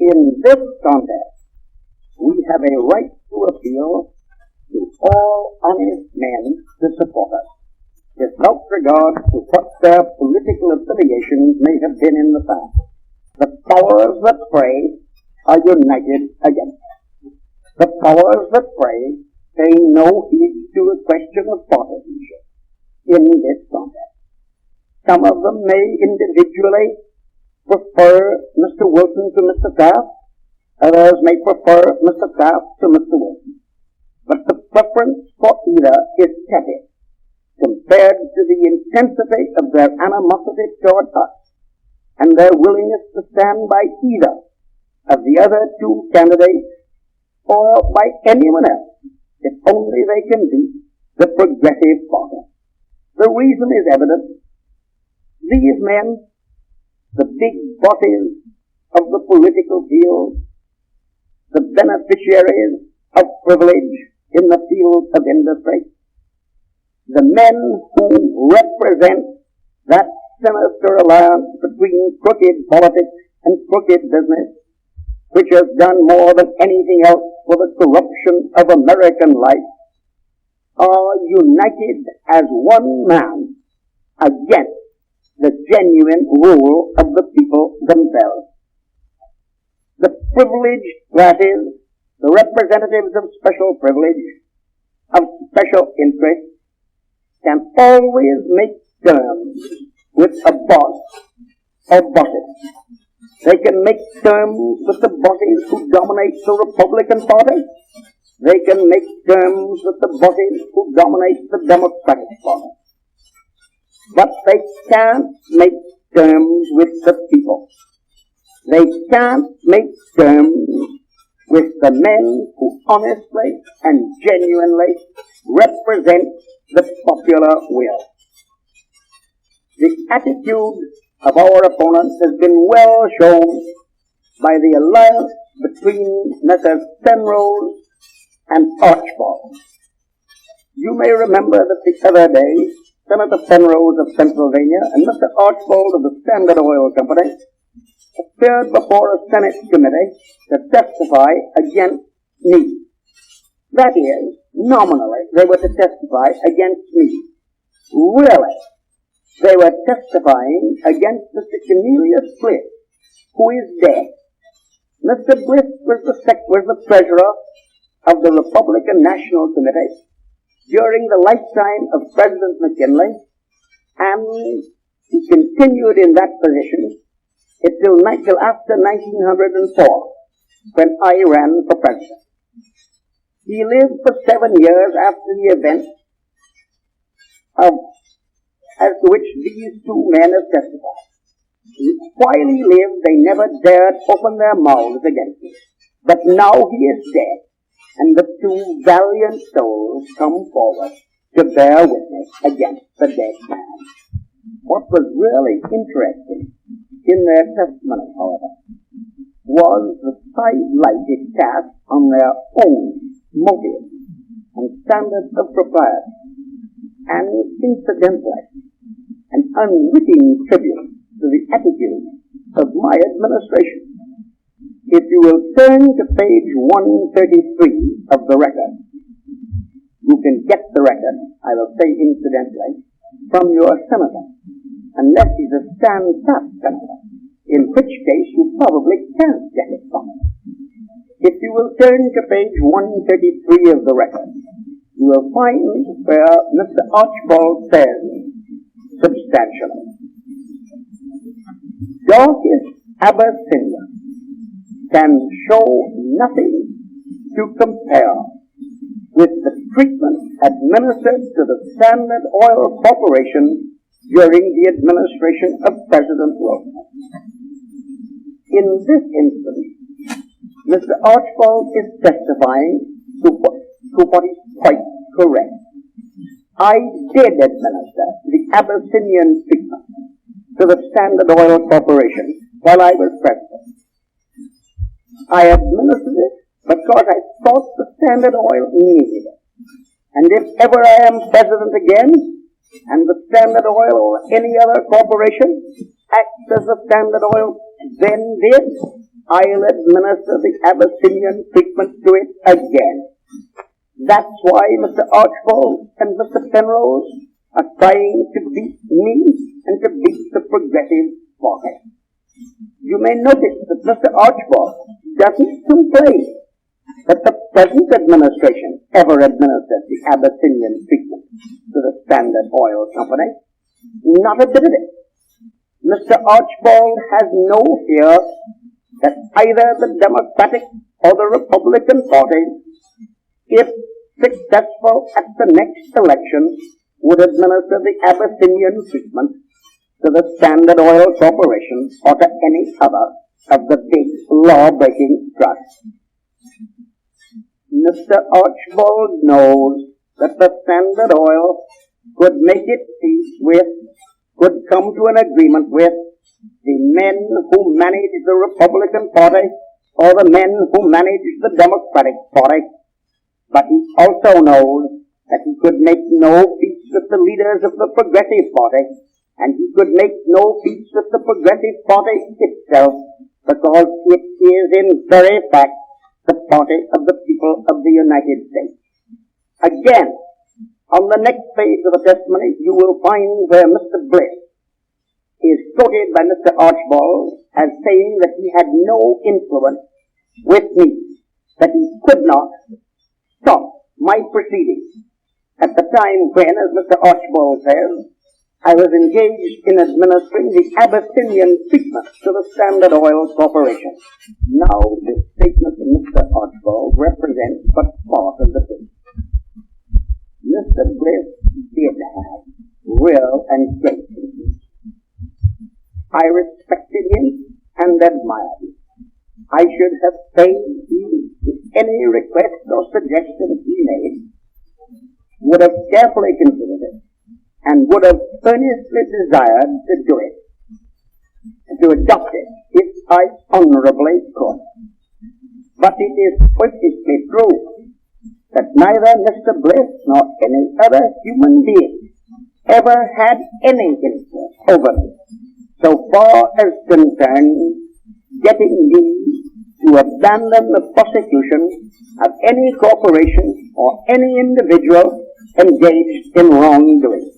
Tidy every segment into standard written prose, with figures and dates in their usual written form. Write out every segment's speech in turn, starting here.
In this contest, we have a right to appeal to all honest men to support us, without regard to what their political affiliations may have been in the past. The powers that pray are united against us. The powers that pray pay no heed to a question of partisanship in this contest. Some of them may individually prefer Mr. Wilson to Mr. Taft. Others may prefer Mr. Taft to Mr. Wilson. But the preference for either is tepid compared to the intensity of their animosity toward us and their willingness to stand by either of the other two candidates or by anyone else, if only they can beat the Progressive Party. The reason is evident. These men, the big bosses of the political field, the beneficiaries of privilege in the field of industry, the men who represent that sinister alliance between crooked politics and crooked business, which has done more than anything else for the corruption of American life, are united as one man against the genuine rule of the people themselves. The privileged classes, the representatives of special privilege, of special interest, can always make terms with a boss or bosses. They can make terms with the bosses who dominate the Republican Party. They can make terms with the bosses who dominate the Democratic Party. But they can't make terms with the people. They can't make terms with the men who honestly and genuinely represent the popular will. The attitude of our opponents has been well shown by the alliance between Messrs. Penrose and Archibald. You may remember that the other day, Senator Penrose of Pennsylvania and Mr. Archibald of the Standard Oil Company appeared before a Senate committee to testify against me. That is, nominally, they were to testify against me. Really, they were testifying against Mr. Cornelius Bliss, who is dead. Mr. Bliss was the treasurer of the Republican National Committee during the lifetime of President McKinley, and he continued in that position until after 1904, when I ran for president. He lived for 7 years after the event as to which these two men have testified. While he lived, they never dared open their mouths against him. But now he is dead, and the two valiant souls come forward to bear witness against the dead man. What was really interesting in their testimony, however, was the sidelight it cast on their own motives and standards of propriety, and incidentally, an unwitting tribute to the attitude of my administration. If you will turn to page 133 of the record, you can get the record, I will say incidentally, from your senator, unless he's a stand-up senator, in which case you probably can't get it from him. If you will turn to page 133 of the record, you will find where Mr. Archibald says substantially, Dorcas Abyssinia can show nothing to compare with the treatment administered to the Standard Oil Corporation during the administration of President Roosevelt. In this instance, Mr. Archibald is testifying to what is quite correct. I did administer the Abyssinian Treatment to the Standard Oil Corporation while I was president. I administered it because I thought the Standard Oil needed it. And if ever I am president again, and the Standard Oil or any other corporation acts as the Standard Oil then did, I'll administer the Abyssinian treatment to it again. That's why Mr. Archibald and Mr. Penrose are trying to beat me and to beat the Progressive Party. You may notice that Mr. Archibald doesn't complain that the present administration ever administered the Abyssinian treatment to the Standard Oil Company. Not a bit of it. Mr. Archibald has no fear that either the Democratic or the Republican Party, if successful at the next election, would administer the Abyssinian treatment to the Standard Oil Corporation or to any other of the big law-breaking trusts. Mr. Archibald knows that the Standard Oil could make its peace with, could come to an agreement with, the men who manage the Republican Party or the men who manage the Democratic Party. But he also knows that he could make no peace with the leaders of the Progressive Party, and he could make no peace with the Progressive Party itself, because it is in very fact the party of the people of the United States. Again, on the next page of the testimony, you will find where Mr. Bliss is quoted by Mr. Archibald as saying that he had no influence with me, that he could not stop my proceedings at the time when, as Mr. Archibald says, I was engaged in administering the Abyssinian treatment to the Standard Oil Corporation. Now, this statement of Mr. Archibald represents but part of the truth. Mr. Bliss did have real and great influence. I respected him and admired him. I should have paid heed to any request or suggestion he made, would have carefully considered it, and would have earnestly desired to do it, to adopt it, if I honorably could. But it is perfectly true that neither Mr. Bliss nor any other human being ever had any influence over me, so far as concerned getting me to abandon the prosecution of any corporation or any individual engaged in wrongdoing.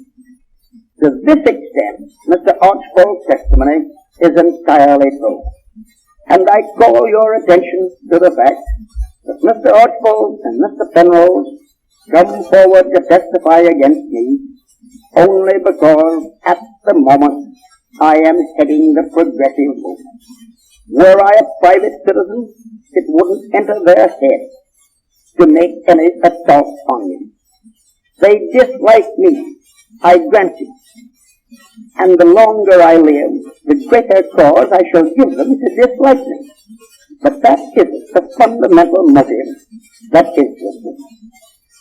To this extent, Mr. Archibald's testimony is entirely true. And I call your attention to the fact that Mr. Archibald and Mr. Penrose come forward to testify against me only because at the moment I am heading the Progressive movement. Were I a private citizen, it wouldn't enter their head to make any assault on me. They dislike me, I grant you. And the longer I live, the greater cause I shall give them to dislike me. But that isn't the fundamental motive that interests me.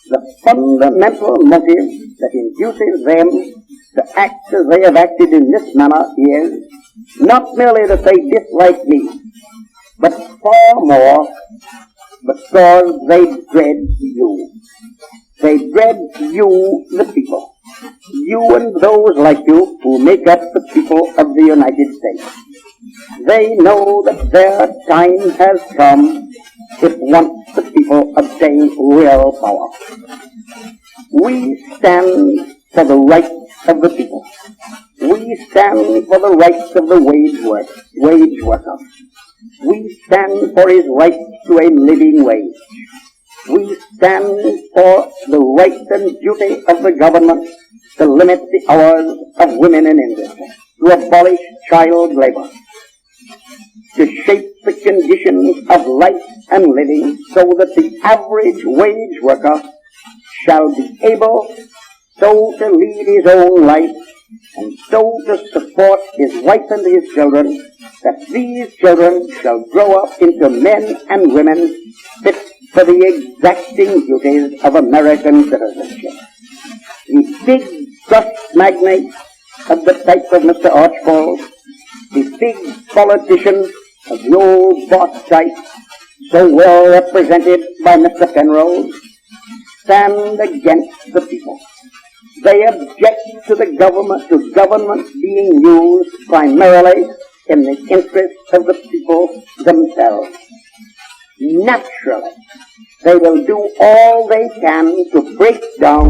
The fundamental motive that induces them to act as they have acted in this manner is not merely that they dislike me, but far more because they dread you. They dread you, the people. You and those like you who make up the people of the United States. They know that their time has come if once the people obtain real power. We stand for the rights of the people. We stand for the rights of the wage worker. We stand for his right to a living wage. We stand for the right and duty of the government to limit the hours of women in industry, to abolish child labor, to shape the conditions of life and living so that the average wage worker shall be able so to lead his own life and so to support his wife and his children, that these children shall grow up into men and women fit for the exacting duties of American citizenship. The big trust magnates of the type of Mr. Archibald, the big politicians of the old boss type, so well represented by Mr. Penrose, stand against the people. They object to the government being used primarily in the interest of the people themselves. Naturally, they will do all they can to break down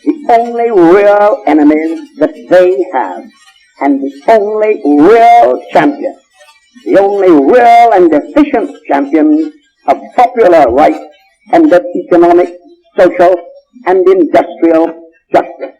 the only real enemies that they have, and the only real champion, the only real and efficient champions of popular rights and of economic, social, and industrial justice.